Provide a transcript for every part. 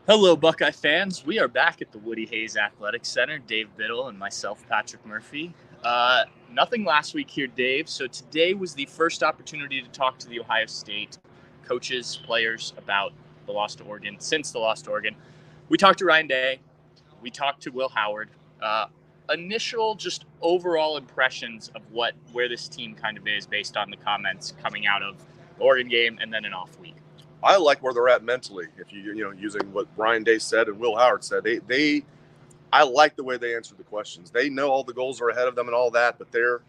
Hello, Buckeye fans. We are back at the Woody Hayes Athletic Center. Dave Biddle and myself, Patrick Murphy. Nothing last week here, Dave. So today was the first opportunity to talk to the Ohio State coaches, players about the loss to Oregon. Since the loss to Oregon, we talked to Ryan Day. We talked to Will Howard. Initial, just overall impressions of where this team kind of is based on the comments coming out of the Oregon game and then an off week. I like where they're at mentally. If using what Ryan Day said and Will Howard said, I like the way they answered the questions. They know all the goals are ahead of them and all that, but they're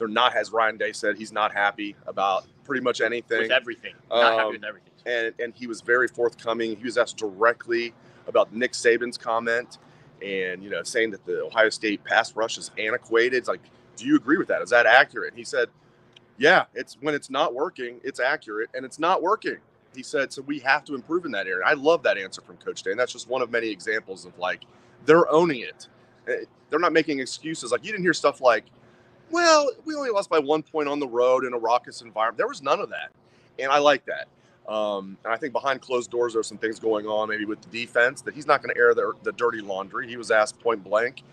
not, as Ryan Day said, he's not happy about pretty much anything. With everything, not happy with everything. And he was very forthcoming. He was asked directly about Nick Saban's comment, and saying that the Ohio State pass rush is antiquated. It's like, do you agree with that? Is that accurate? He said, yeah, it's when it's not working, it's accurate, and it's not working. He said, so we have to improve in that area. I love that answer from Coach Day, and that's just one of many examples of, like, they're owning it. They're not making excuses. Like, you didn't hear stuff like, well, we only lost by 1 point on the road in a raucous environment. There was none of that, and I like that. And I think behind closed doors, there are some things going on maybe with the defense that he's not going to air the dirty laundry. He was asked point blank,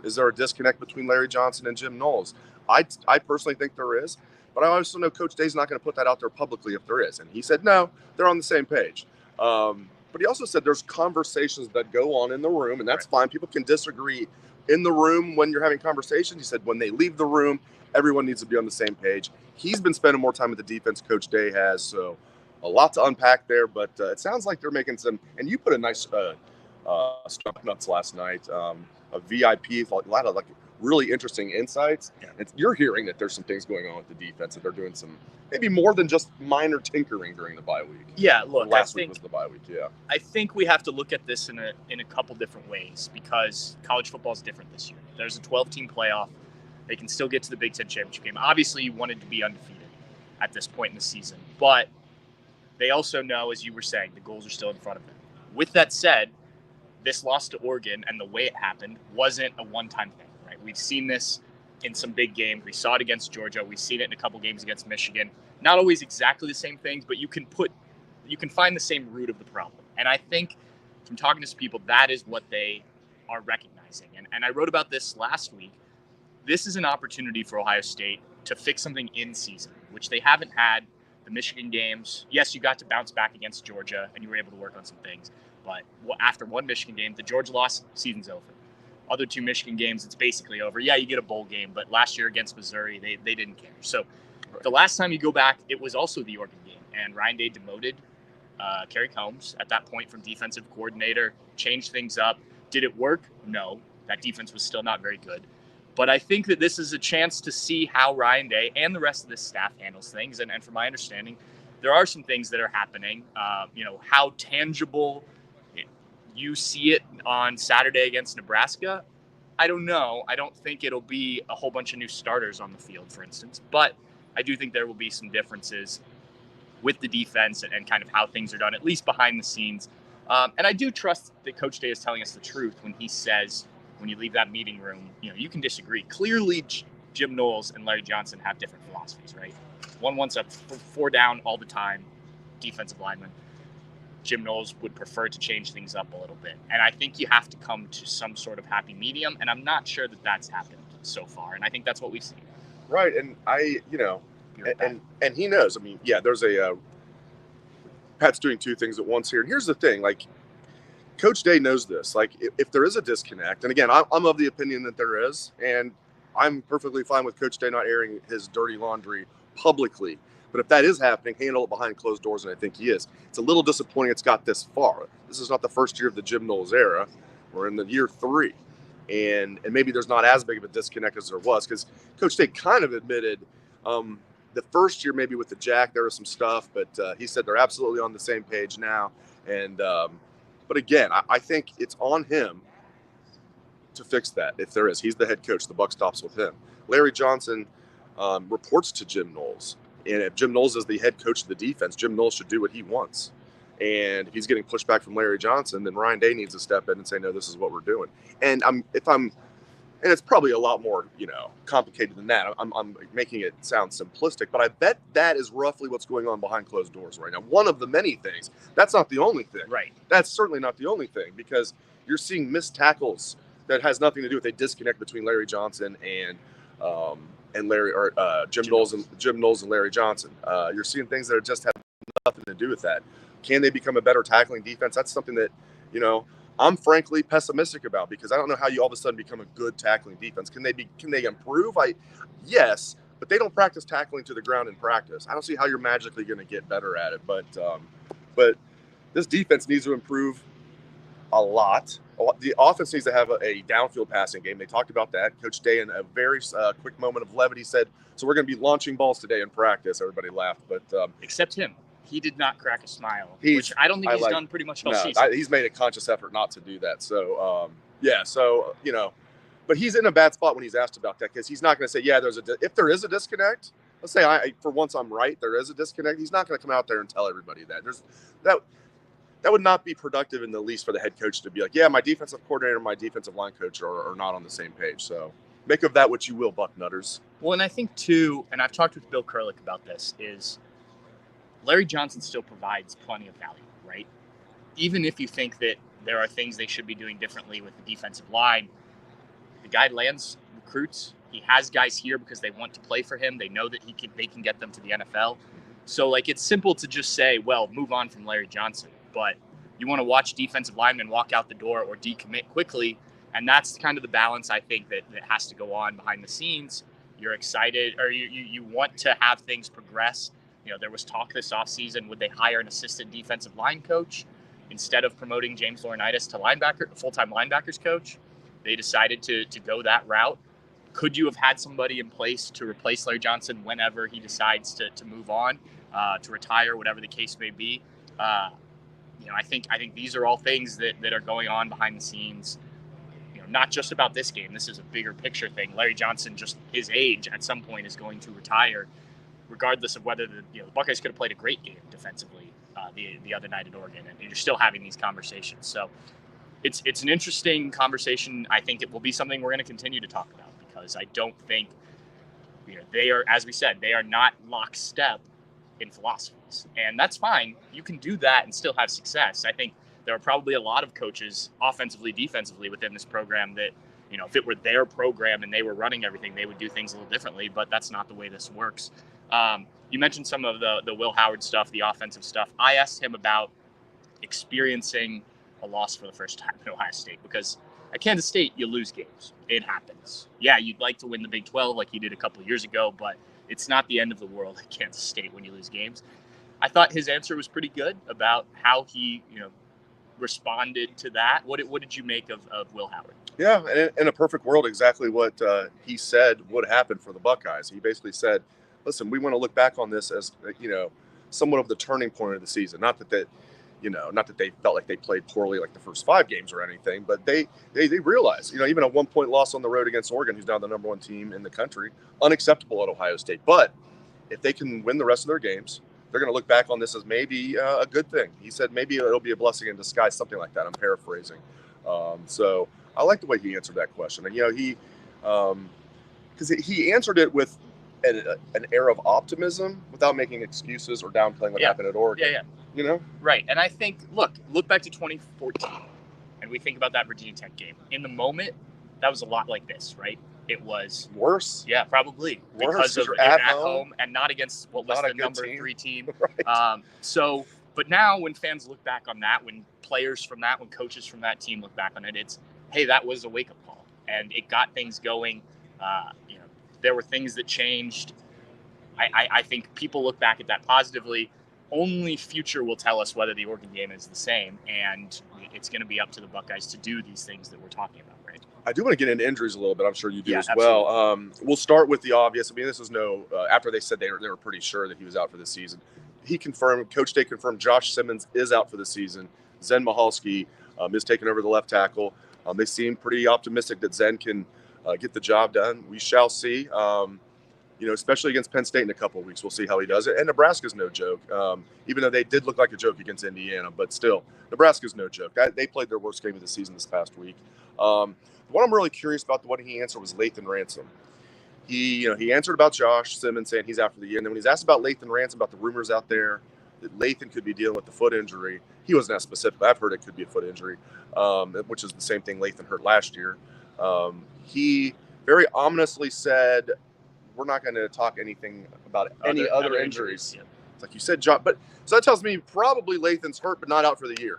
is there a disconnect between Larry Johnson and Jim Knowles? I personally think there is. But I also know Coach Day's not going to put that out there publicly if there is. And he said, no, they're on the same page. But he also said there's conversations that go on in the room, and that's fine. People can disagree in the room when you're having conversations. He said when they leave the room, everyone needs to be on the same page. He's been spending more time with the defense, Coach Day has, so a lot to unpack there. But it sounds like they're making some – and you put a nice Bucknuts last night, a VIP, a lot of, like, really interesting insights. Yeah. You're hearing that there's some things going on with the defense, that they're doing some maybe more than just minor tinkering during the bye week. Yeah, look, last week was the bye week. Yeah, I think we have to look at this in a couple different ways because college football is different this year. There's a 12-team playoff. They can still get to the Big Ten championship game. Obviously, you wanted to be undefeated at this point in the season, but they also know, as you were saying, the goals are still in front of them. With that said, this loss to Oregon and the way it happened wasn't a one-time thing. Right? We've seen this in some big games. We saw it against Georgia. We've seen it in a couple games against Michigan. Not always exactly the same things, but you can find the same root of the problem. And I think from talking to some people, that is what they are recognizing. And I wrote about this last week. This is an opportunity for Ohio State to fix something in season, which they haven't had. The Michigan games, yes, you got to bounce back against Georgia and you were able to work on some things. But after one Michigan game, the Georgia loss, season's over. Other two Michigan games, it's basically over. Yeah, you get a bowl game, but last year against Missouri, they didn't care. So the last time you go back, it was also the Oregon game. And Ryan Day demoted Kerry Combs at that point from defensive coordinator, changed things up. Did it work? No. That defense was still not very good. But I think that this is a chance to see how Ryan Day and the rest of this staff handles things. And from my understanding, there are some things that are happening. How tangible you see it on Saturday against Nebraska, I don't know. I don't think it'll be a whole bunch of new starters on the field, for instance. But I do think there will be some differences with the defense and kind of how things are done, at least behind the scenes. And I do trust that Coach Day is telling us the truth when he says, when you leave that meeting room, you can disagree. Clearly, Jim Knowles and Larry Johnson have different philosophies, right? One wants a 4 down all the time, defensive lineman. Jim Knowles would prefer to change things up a little bit. And I think you have to come to some sort of happy medium. And I'm not sure that that's happened so far. And I think that's what we've seen. Right. And and he knows. I mean, yeah, there's Pat's doing two things at once here. And here's the thing, like, Coach Day knows this. Like, if there is a disconnect, and again, I'm of the opinion that there is, and I'm perfectly fine with Coach Day not airing his dirty laundry publicly. But if that is happening, handle it behind closed doors, and I think he is. It's a little disappointing it's got this far. This is not the first year of the Jim Knowles era. We're in the year 3. And maybe there's not as big of a disconnect as there was, because Coach Day kind of admitted the first year maybe with the Jack there was some stuff, but he said they're absolutely on the same page now. And but again, I think it's on him to fix that if there is. He's the head coach. The buck stops with him. Larry Johnson reports to Jim Knowles. And if Jim Knowles is the head coach of the defense, Jim Knowles should do what he wants. And if he's getting pushback from Larry Johnson, then Ryan Day needs to step in and say, no, this is what we're doing. And and it's probably a lot more, complicated than that. I'm making it sound simplistic, but I bet that is roughly what's going on behind closed doors right now. One of the many things. That's not the only thing. Right. That's certainly not the only thing, because you're seeing missed tackles that has nothing to do with a disconnect between Larry Johnson and Jim Knowles and Larry Johnson. You're seeing things that just have nothing to do with that. Can they become a better tackling defense? That's something that, I'm frankly pessimistic about, because I don't know how you all of a sudden become a good tackling defense. Can they improve? Yes, but they don't practice tackling to the ground in practice. I don't see how you're magically going to get better at it. But this defense needs to improve a lot. The offense needs to have a downfield passing game. They talked about that. Coach Day, in a very quick moment of levity, said, "So we're going to be launching balls today in practice." Everybody laughed, but except him. He did not crack a smile, which I don't think he's done pretty much all season. He's made a conscious effort not to do that. So, but he's in a bad spot when he's asked about that, because he's not going to say, yeah, if there is a disconnect, let's say for once I'm right, there is a disconnect. He's not going to come out there and tell everybody that. That would not be productive in the least for the head coach to be like, yeah, my defensive coordinator and my defensive line coach are not on the same page. So make of that what you will, Bucknutters. Well, and I think too, and I've talked with Bill Kurlick about this, is Larry Johnson still provides plenty of value, right? Even if you think that there are things they should be doing differently with the defensive line, the guy lands recruits. He has guys here because they want to play for him. They know that they can get them to the NFL. So, it's simple to just say, well, move on from Larry Johnson. But you want to watch defensive linemen walk out the door or decommit quickly, and that's kind of the balance I think that has to go on behind the scenes. You're excited, or you want to have things progress. There was talk this offseason, would they hire an assistant defensive line coach instead of promoting James Laurinaitis to full-time linebackers coach? They decided to go that route. Could you have had somebody in place to replace Larry Johnson whenever he decides to move on, to retire, whatever the case may be? I think these are all things that are going on behind the scenes. Not just about this game. This is a bigger picture thing. Larry Johnson, just his age, at some point is going to retire, regardless of whether the Buckeyes could have played a great game defensively the other night at Oregon, and you're still having these conversations. So it's an interesting conversation. I think it will be something we're going to continue to talk about, because I don't think they are, as we said, they are not lockstep in philosophies, and that's fine. You can do that and still have success. I think there are probably a lot of coaches, offensively, defensively, within this program that, if it were their program and they were running everything, they would do things a little differently, but that's not the way this works. You mentioned some of the Will Howard stuff, the offensive stuff. I asked him about experiencing a loss for the first time at Ohio State, because at Kansas State, you lose games. It happens. Yeah, you'd like to win the Big 12 like you did a couple of years ago, but it's not the end of the world at Kansas State when you lose games. I thought his answer was pretty good about how he, responded to that. What did you make of Will Howard? Yeah, and in a perfect world, exactly what he said would happen for the Buckeyes. He basically said, listen, we want to look back on this as, somewhat of the turning point of the season. Not that they felt like they played poorly like the first 5 games or anything, but they realized, even a 1-point loss on the road against Oregon, who's now the number 1 team in the country, unacceptable at Ohio State. But if they can win the rest of their games, they're going to look back on this as maybe a good thing. He said maybe it'll be a blessing in disguise, something like that. I'm paraphrasing. So I like the way he answered that question. And, because he answered it with an air of optimism without making excuses or downplaying what happened at Oregon. Yeah. Right. And I think, look back to 2014, and we think about that Virginia Tech game. In the moment, that was a lot like this, right? It was worse. Yeah, probably worse, because of it at home and not against what was the number 3 team. Right. But now when fans look back on that, when players from that, when coaches from that team look back on it, it's, hey, that was a wake-up call, and it got things going. There were things that changed. I think people look back at that positively. Only future will tell us whether the Oregon game is the same, and it's going to be up to the Buckeyes to do these things that we're talking about, right? I do want to get into injuries a little bit. I'm sure you do as absolutely. well. We'll start with the obvious. This was after they said they were pretty sure that he was out for the season. Coach Day confirmed Josh Simmons is out for the season. Zen Michalski is taking over the left tackle. They seem pretty optimistic that Zen can get the job done. We shall see. Especially against Penn State in a couple of weeks. We'll see how he does it. And Nebraska's no joke, even though they did look like a joke against Indiana. But still, Nebraska's no joke. They played their worst game of the season this past week. What I'm really curious about, the one he answered was Lathan Ransom. He answered about Josh Simmons saying he's out for the year. And then when he's asked about Lathan Ransom, about the rumors out there that Lathan could be dealing with the foot injury, he wasn't that specific. I've heard it could be a foot injury, which is the same thing Lathan hurt last year. He very ominously said, we're not going to talk anything about any other injuries. Yeah. It's like you said, John. But so that tells me probably Lathan's hurt, but not out for the year.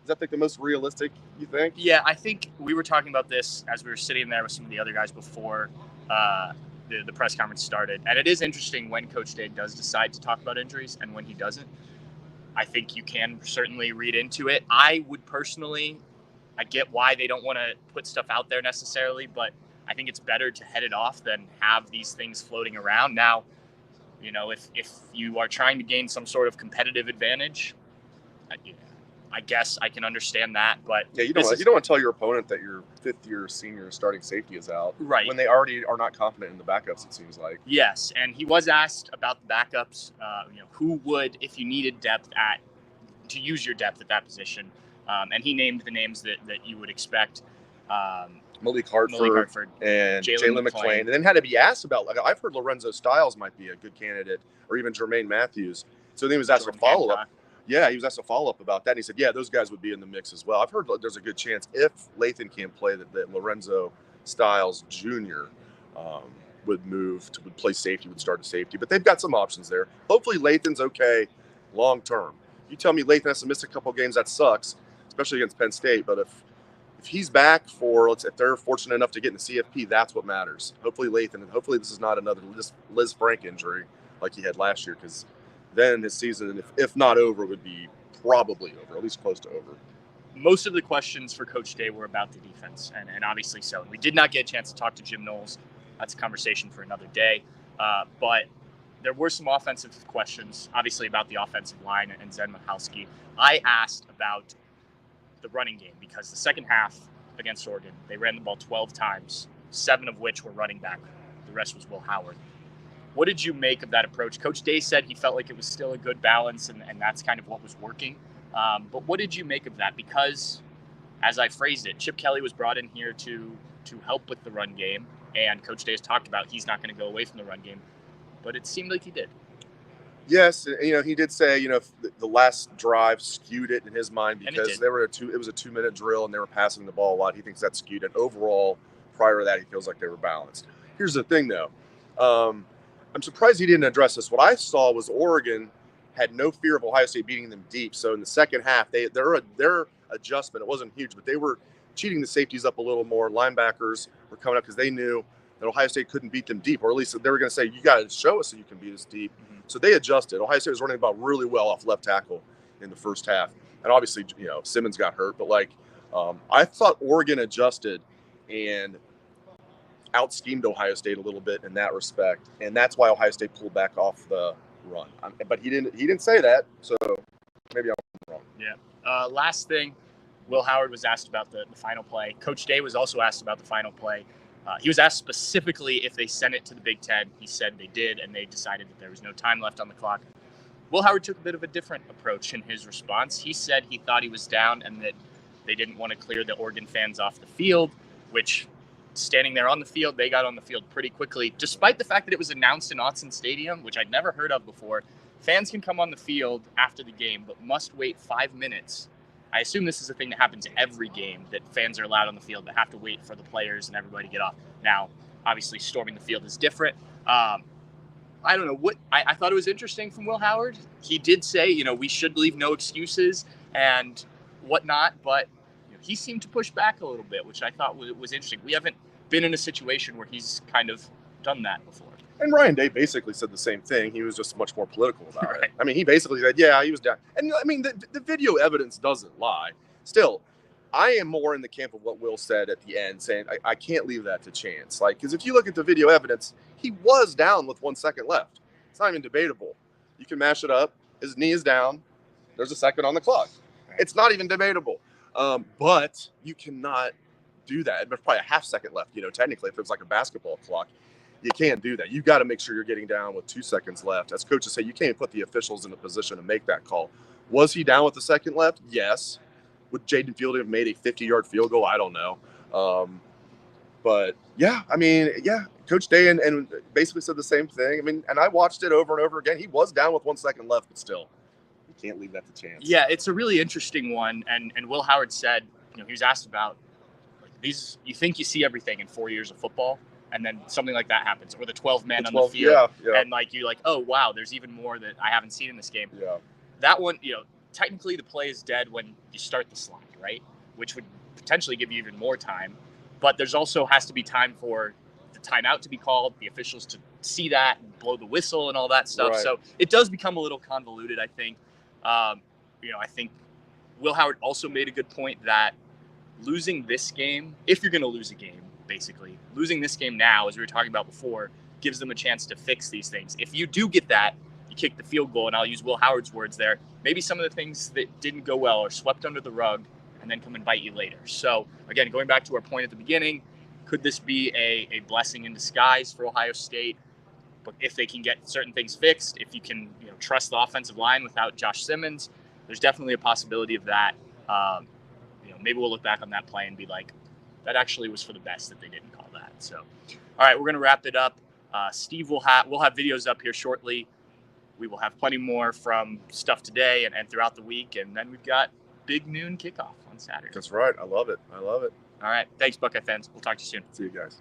Is that like the most realistic, you think? Yeah, I think we were talking about this as we were sitting there with some of the other guys before the press conference started. And it is interesting when Coach Day does decide to talk about injuries and when he doesn't. I think you can certainly read into it. I would personally, I get why they don't want to put stuff out there necessarily, but I think it's better to head it off than have these things floating around. Now, if you are trying to gain some sort of competitive advantage, I guess I can understand that, but you don't want to tell your opponent that your fifth-year senior starting safety is out, right? When they already are not confident in the backups. It seems like. Yes, and he was asked about the backups. Who would, if you needed depth to use your depth at that position, and he named the names that you would expect. Malik Hartford and Jalen McClain, and then had to be asked about. Like, I've heard Lorenzo Styles might be a good candidate, or even Jermaine Matthews. So then he was asked a follow-up. Yeah, he was asked a follow-up about that, and he said, yeah, those guys would be in the mix as well. I've heard there's a good chance if Lathan can't play that Lorenzo Styles Jr. Would play safety, would start at safety. But they've got some options there. Hopefully Lathan's okay long-term. You tell me Lathan has to miss a couple games, that sucks, especially against Penn State. But if he's back if they're fortunate enough to get in the CFP, that's what matters. Hopefully Lathan, and hopefully this is not another Liz Frank injury like he had last year, because then his season, if not over, would be probably over, at least close to over. Most of the questions for Coach Day were about the defense, and obviously so. We did not get a chance to talk to Jim Knowles. That's a conversation for another day. But there were some offensive questions, obviously about the offensive line and Zen Michalski. I asked about the running game because the second half against Oregon, they ran the ball 12 times, 7 of which were running back. The rest was Will Howard. What did you make of that approach? Coach Day said he felt like it was still a good balance, and that's kind of what was working. But what did you make of that? Because, as I phrased it, Chip Kelly was brought in here to help with the run game, and Coach Day has talked about he's not going to go away from the run game, but it seemed like he did. Yes, he did say, the last drive skewed it in his mind because it was a 2-minute drill and they were passing the ball a lot. He thinks that skewed it. Overall, prior to that, he feels like they were balanced. Here's the thing, though. I'm surprised he didn't address this. What I saw was Oregon had no fear of Ohio State beating them deep. So in the second half, their adjustment, it wasn't huge, but they were cheating the safeties up a little more. Linebackers were coming up because they knew that Ohio State couldn't beat them deep, or at least they were going to say, you got to show us that you can beat us deep. Mm-hmm. So they adjusted. Ohio State was running the ball really well off left tackle in the first half. And obviously, Simmons got hurt, but I thought Oregon adjusted and out-schemed Ohio State a little bit in that respect, and that's why Ohio State pulled back off the run. But he didn't say that, so maybe I'm wrong. Yeah. Last thing, Will Howard was asked about the final play. Coach Day was also asked about the final play. He was asked specifically if they sent it to the Big Ten. He said they did, and they decided that there was no time left on the clock. Will Howard took a bit of a different approach in his response. He said he thought he was down and that they didn't want to clear the Oregon fans off the field, which, standing there on the field, they got on the field pretty quickly, despite the fact that it was announced in Autzen Stadium, which I'd never heard of before. Fans can come on the field after the game, but must wait 5 minutes. I assume this is a thing that happens every game, that fans are allowed on the field but have to wait for the players and everybody to get off. Now, obviously, storming the field is different. I don't know what I thought it was interesting from Will Howard. He did say, we should leave no excuses and whatnot, but he seemed to push back a little bit, which I thought was interesting. We haven't been in a situation where he's kind of done that before. And Ryan Day basically said the same thing. He was just much more political about it. I mean, he basically said, yeah, he was down. And I mean, the video evidence doesn't lie. Still, I am more in the camp of what Will said at the end, saying I can't leave that to chance. Because if you look at the video evidence, he was down with 1 second left. It's not even debatable. You can mash it up. His knee is down. There's a second on the clock. It's not even debatable. But you cannot do that. There's probably a half second left, technically, if it was like a basketball clock. You can't do that. You got to make sure you're getting down with 2 seconds left. As coaches say, you can't put the officials in a position to make that call. Was he down with a second left? Yes. Would Jaden Field have made a 50-yard field goal? I don't know. But yeah, I mean, yeah, Coach Day and basically said the same thing. I mean, and I watched it over and over again. He was down with 1 second left, but still, you can't leave that to chance. Yeah, it's a really interesting one. And Will Howard said, he was asked about these. You think you see everything in 4 years of football, and then something like that happens, or the 12 men on the field, and you're like, oh wow, there's even more that I haven't seen in this game. Yeah, that one, technically the play is dead when you start the slide, right? Which would potentially give you even more time. But there's also has to be time for the timeout to be called, the officials to see that and blow the whistle and all that stuff. Right. So it does become a little convoluted, I think. I think Will Howard also made a good point that losing this game, if you're going to lose a game, basically, losing this game now, as we were talking about before, gives them a chance to fix these things. If you do get that, you kick the field goal, and I'll use Will Howard's words there, maybe some of the things that didn't go well are swept under the rug and then come and bite you later. So, again, going back to our point at the beginning, could this be a blessing in disguise for Ohio State? But if they can get certain things fixed, if you can trust the offensive line without Josh Simmons, there's definitely a possibility of that. Maybe we'll look back on that play and be like, that actually was for the best that they didn't call that. So, all right, we're going to wrap it up. Steve we'll have videos up here shortly. We will have plenty more from stuff today and throughout the week. And then we've got big noon kickoff on Saturday. That's right. I love it. All right. Thanks, Buckeye fans. We'll talk to you soon. See you guys.